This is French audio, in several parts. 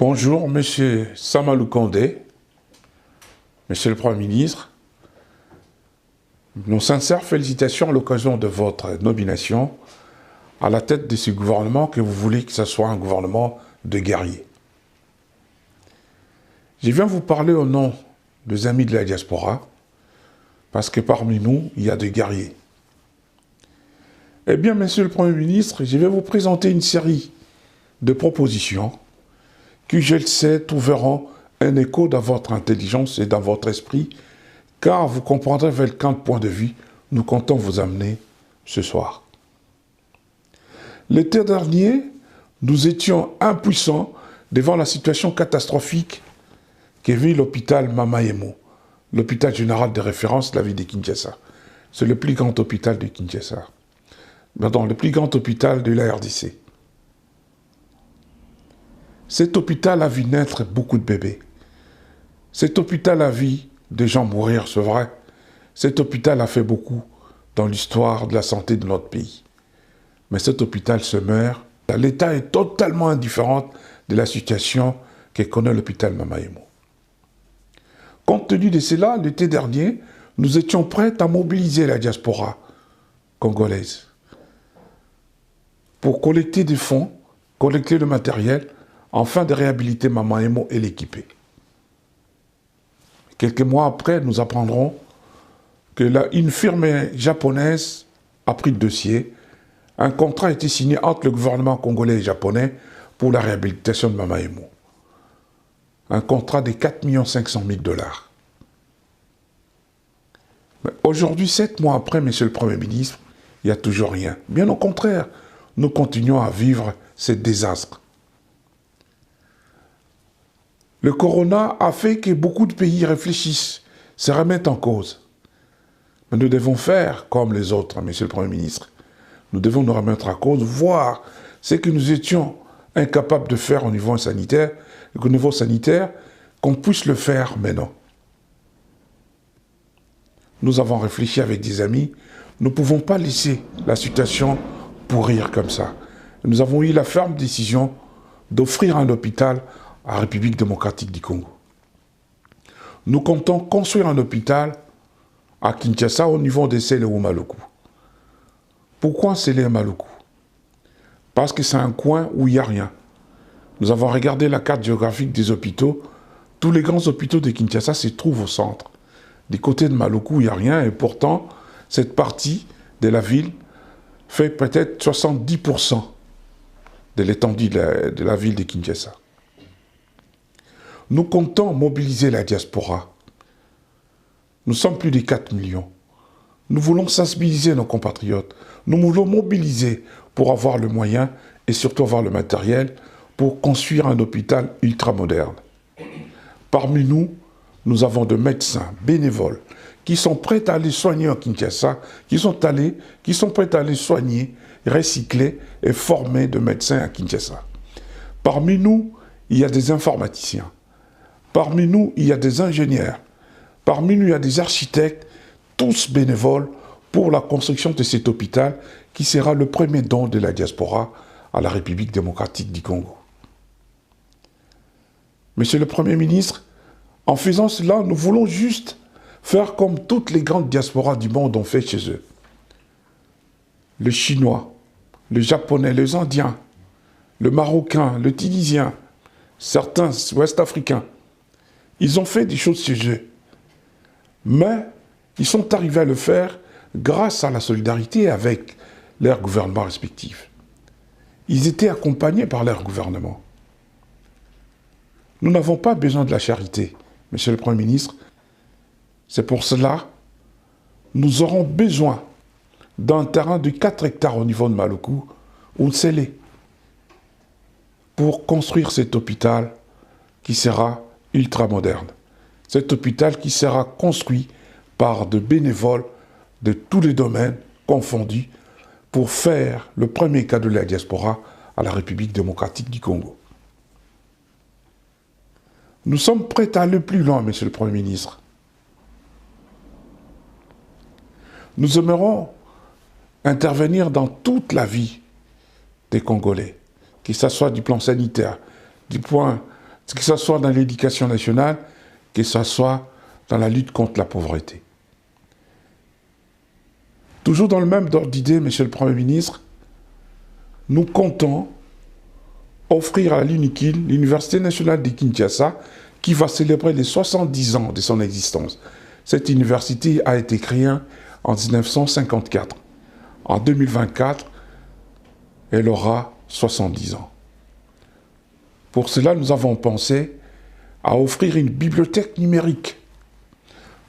Bonjour, Monsieur Samalou Condé, Monsieur le Premier ministre. Nos sincères félicitations à l'occasion de votre nomination à la tête de ce gouvernement que vous voulez que ce soit un gouvernement de guerriers. Je viens vous parler au nom des amis de la diaspora, parce que parmi nous, il y a des guerriers. Eh bien, Monsieur le Premier ministre, je vais vous présenter une série de propositions qui, je le sais, trouveront un écho dans votre intelligence et dans votre esprit, car vous comprendrez vers quel point de vue nous comptons vous amener ce soir. L'été dernier, nous étions impuissants devant la situation catastrophique que vit l'hôpital Mama-Yemo, l'hôpital général de référence de la ville de Kinshasa. C'est le plus grand hôpital de Kinshasa. Pardon, le plus grand hôpital de la RDC. Cet hôpital a vu naître beaucoup de bébés. Cet hôpital a vu des gens mourir, c'est vrai. Cet hôpital a fait beaucoup dans l'histoire de la santé de notre pays. Mais cet hôpital se meurt. L'État est totalement indifférent de la situation que connaît l'hôpital Mama-Yemo. Compte tenu de cela, l'été dernier, nous étions prêts à mobiliser la diaspora congolaise pour collecter des fonds, collecter le matériel, afin de réhabiliter Mama-Yemo et l'équiper. Quelques mois après, nous apprendrons que une firme japonaise a pris le dossier. Un contrat a été signé entre le gouvernement congolais et japonais pour la réhabilitation de Mama-Yemo. Un contrat de 4 500 000 $. Mais aujourd'hui, 7 mois après, Monsieur le Premier ministre, il n'y a toujours rien. Bien au contraire, nous continuons à vivre ce désastre. Le corona a fait que beaucoup de pays réfléchissent, se remettent en cause. Mais nous devons faire comme les autres, Monsieur le Premier ministre. Nous devons nous remettre en cause, voir ce que nous étions incapables de faire au niveau sanitaire, qu'on puisse le faire maintenant. Nous avons réfléchi avec des amis, nous ne pouvons pas laisser la situation pourrir comme ça. Nous avons eu la ferme décision d'offrir un hôpital à la République démocratique du Congo. Nous comptons construire un hôpital à Kinshasa au niveau de Sele ou Maluku. Pourquoi Sele et Maluku? Parce que c'est un coin où il n'y a rien. Nous avons regardé la carte géographique des hôpitaux. Tous les grands hôpitaux de Kinshasa se trouvent au centre. Du côté de Maluku, il n'y a rien, et pourtant, cette partie de la ville fait peut-être 70% de l'étendue de la ville de Kinshasa. Nous comptons mobiliser la diaspora. Nous sommes plus de 4 millions. Nous voulons sensibiliser nos compatriotes. Nous voulons mobiliser pour avoir le moyen et surtout avoir le matériel pour construire un hôpital ultramoderne. Parmi nous, nous avons des médecins bénévoles qui sont prêts à aller soigner à Kinshasa, qui sont prêts à aller soigner, recycler et former de médecins à Kinshasa. Parmi nous, il y a des informaticiens. Parmi nous, il y a des ingénieurs. Parmi nous, il y a des architectes, tous bénévoles pour la construction de cet hôpital qui sera le premier don de la diaspora à la République démocratique du Congo. Monsieur le Premier ministre, en faisant cela, nous voulons juste faire comme toutes les grandes diasporas du monde ont fait chez eux. Le Chinois, le Japonais, les Indiens, le Marocain, le Tunisien, certains Ouest-Africains. Ils ont fait des choses chez eux. Mais ils sont arrivés à le faire grâce à la solidarité avec leurs gouvernements respectifs. Ils étaient accompagnés par leur gouvernement. Nous n'avons pas besoin de la charité, Monsieur le Premier ministre. C'est pour cela que nous aurons besoin d'un terrain de 4 hectares au niveau de Maluku ou de Sele pour construire cet hôpital qui sera ultramoderne. Cet hôpital qui sera construit par des bénévoles de tous les domaines confondus pour faire le premier cadeau de la diaspora à la République démocratique du Congo. Nous sommes prêts à aller plus loin, Monsieur le Premier ministre. Nous aimerons intervenir dans toute la vie des Congolais, que ce soit du plan sanitaire, du point que ce soit dans l'éducation nationale, que ce soit dans la lutte contre la pauvreté. Toujours dans le même ordre d'idée, Monsieur le Premier ministre, nous comptons offrir à l'UNIKIN, l'Université nationale de Kinshasa, qui va célébrer les 70 ans de son existence. Cette université a été créée en 1954. En 2024, elle aura 70 ans. Pour cela, nous avons pensé à offrir une bibliothèque numérique,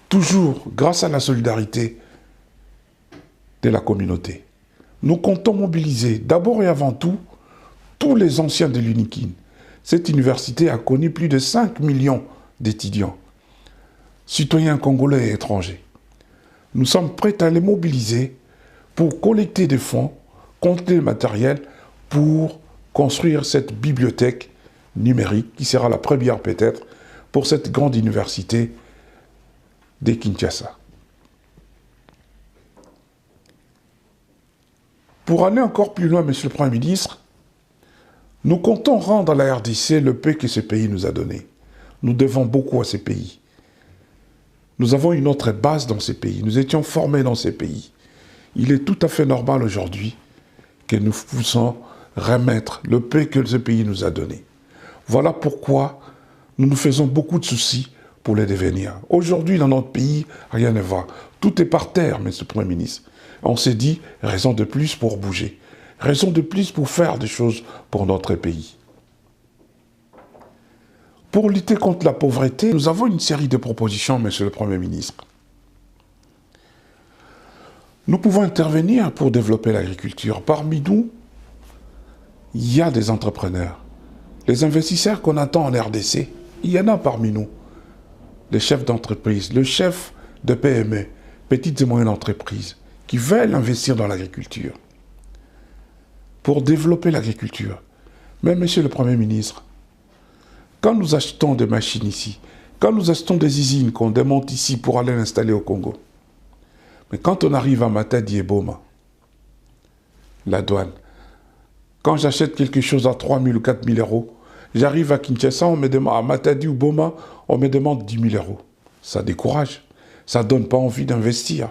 toujours grâce à la solidarité de la communauté. Nous comptons mobiliser d'abord et avant tout tous les anciens de l'UNIKIN. Cette université a connu plus de 5 millions d'étudiants, citoyens congolais et étrangers. Nous sommes prêts à les mobiliser pour collecter des fonds, compter le matériel pour construire cette bibliothèque numérique qui sera la première peut-être pour cette grande université de Kinshasa. Pour aller encore plus loin, Monsieur le Premier ministre, nous comptons rendre à la RDC le paix que ce pays nous a donné. Nous devons beaucoup à ces pays. Nous avons une autre base dans ces pays. Nous étions formés dans ces pays. Il est tout à fait normal aujourd'hui que nous puissions remettre le paix que ce pays nous a donné. Voilà pourquoi nous nous faisons beaucoup de soucis pour les devenir. Aujourd'hui, dans notre pays, rien ne va. Tout est par terre, Monsieur le Premier ministre. On s'est dit, raison de plus pour bouger. Raison de plus pour faire des choses pour notre pays. Pour lutter contre la pauvreté, nous avons une série de propositions, Monsieur le Premier ministre. Nous pouvons intervenir pour développer l'agriculture. Parmi nous, il y a des entrepreneurs. Les investisseurs qu'on attend en RDC, il y en a parmi nous. Les chefs d'entreprise, le chef de PME, petites et moyennes entreprises, qui veulent investir dans l'agriculture. Pour développer l'agriculture. Mais, Monsieur le Premier ministre, quand nous achetons des machines ici, quand nous achetons des usines qu'on démonte ici pour aller l'installer au Congo, mais quand on arrive à Matadi et Boma, la douane, quand j'achète quelque chose à 3 000 ou 4 000 euros, j'arrive à Kinshasa, on me demande, à Matadi ou Boma, on me demande 10 000 euros. Ça décourage, ça ne donne pas envie d'investir.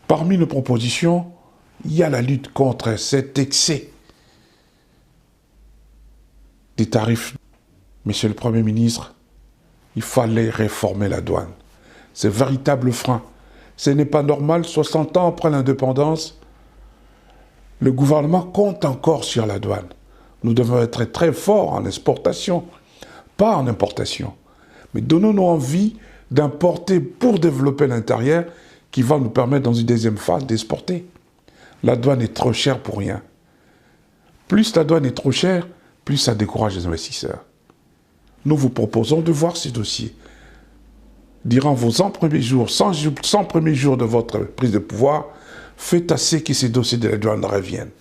Parmi nos propositions, il y a la lutte contre cet excès des tarifs. Monsieur le Premier ministre, il fallait réformer la douane. C'est un véritable frein. Ce n'est pas normal, 60 ans après l'indépendance, le gouvernement compte encore sur la douane. Nous devons être très forts en exportation, pas en importation. Mais donnons-nous envie d'importer pour développer l'intérieur qui va nous permettre dans une deuxième phase d'exporter. La douane est trop chère pour rien. Plus la douane est trop chère, plus ça décourage les investisseurs. Nous vous proposons de voir ces dossiers. Durant vos 100 premiers jours, 100 premiers jours de votre prise de pouvoir, faites assez que ces dossiers de la douane reviennent.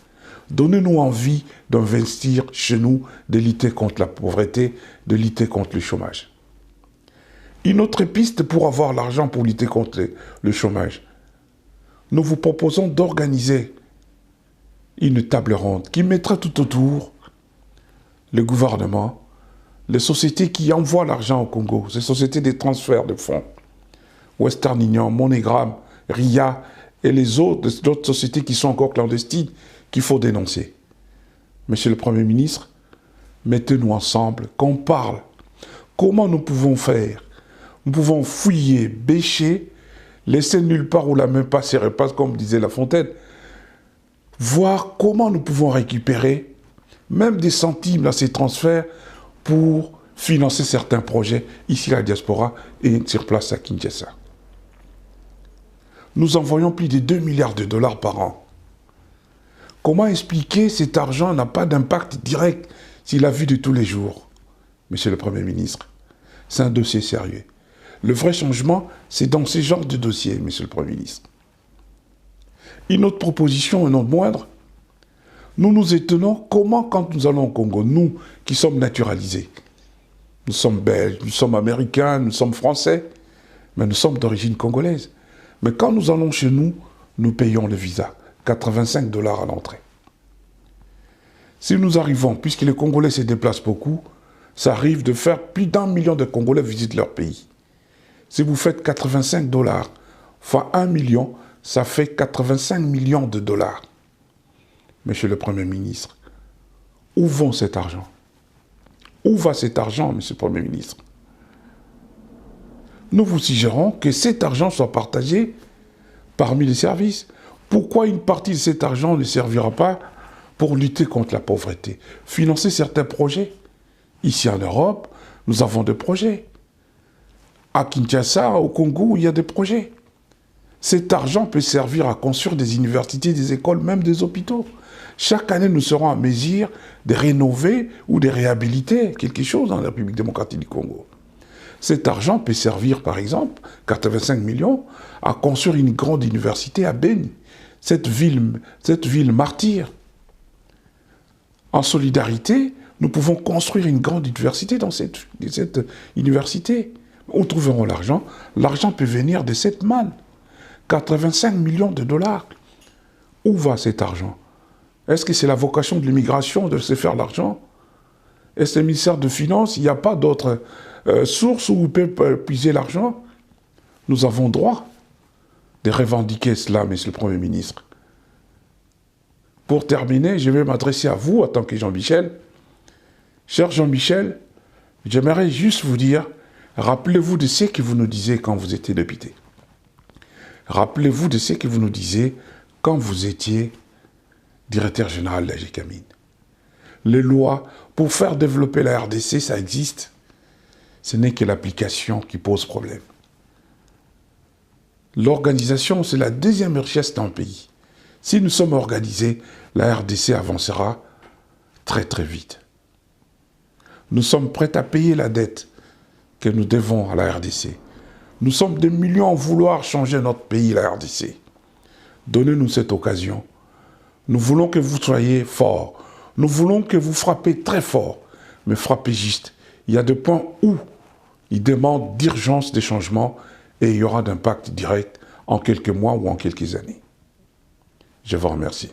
Donnez-nous envie d'investir chez nous, de lutter contre la pauvreté, de lutter contre le chômage. Une autre piste pour avoir l'argent pour lutter contre le chômage. Nous vous proposons d'organiser une table ronde qui mettra tout autour le gouvernement, les sociétés qui envoient l'argent au Congo, ces sociétés de transfert de fonds, Western Union, MoneyGram, RIA et les autres sociétés qui sont encore clandestines qu'il faut dénoncer. Monsieur le Premier ministre, mettez-nous ensemble, qu'on parle. Comment nous pouvons faire? Nous pouvons fouiller, bêcher, laisser nulle part où la main passe et repasse, comme disait La Fontaine, voir comment nous pouvons récupérer même des centimes dans ces transferts pour financer certains projets ici à la diaspora et sur place à Kinshasa. Nous envoyons plus de 2 milliards de dollars par an. Comment expliquer cet argent n'a pas d'impact direct sur la vie de tous les jours? Monsieur le Premier ministre, c'est un dossier sérieux. Le vrai changement, c'est dans ce genre de dossier, Monsieur le Premier ministre. Une autre proposition, un non moindre, nous nous étonnons comment, quand nous allons au Congo, nous qui sommes naturalisés, nous sommes belges, nous sommes américains, nous sommes français, mais nous sommes d'origine congolaise. Mais quand nous allons chez nous, nous payons le visa, 85 $ à l'entrée. Si nous arrivons, puisque les Congolais se déplacent beaucoup, ça arrive de faire plus d'1 million de Congolais visitent leur pays. Si vous faites 85 $ fois 1 million, ça fait 85 millions de dollars. Monsieur le Premier ministre, où va cet argent? Où va cet argent, Monsieur le Premier ministre? Nous vous suggérons que cet argent soit partagé parmi les services. Pourquoi une partie de cet argent ne servira pas pour lutter contre la pauvreté? Financer certains projets. Ici en Europe, nous avons des projets. À Kinshasa, au Congo, il y a des projets. Cet argent peut servir à construire des universités, des écoles, même des hôpitaux. Chaque année, nous serons en mesure de rénover ou de réhabiliter quelque chose dans la République démocratique du Congo. Cet argent peut servir, par exemple, 85 millions, à construire une grande université à Beni, cette ville martyre. En solidarité, nous pouvons construire une grande université dans cette université. Où trouverons l'argent? L'argent peut venir de cette manne. 85 millions de dollars. Où va cet argent? Est-ce que c'est la vocation de l'immigration de se faire l'argent? Est-ce le ministère de Finances? Il n'y a pas d'autres sources où on peut puiser l'argent? Nous avons droit de revendiquer cela, Monsieur le Premier ministre. Pour terminer, je vais m'adresser à vous en tant que Jean-Michel. Cher Jean-Michel, j'aimerais juste vous dire, rappelez-vous de ce que vous nous disiez quand vous étiez député. Rappelez-vous de ce que vous nous disiez quand vous étiez directeur général de la GECAMINE. Les lois pour faire développer la RDC, ça existe. Ce n'est que l'application qui pose problème. L'organisation, c'est la deuxième richesse d'un pays. Si nous sommes organisés, la RDC avancera très très vite. Nous sommes prêts à payer la dette que nous devons à la RDC. Nous sommes des millions à vouloir changer notre pays, la RDC. Donnez-nous cette occasion. Nous voulons que vous soyez forts. Nous voulons que vous frappez très fort, mais frappez juste. Il y a des points où il demande d'urgence des changements et il y aura d'impact direct en quelques mois ou en quelques années. Je vous remercie.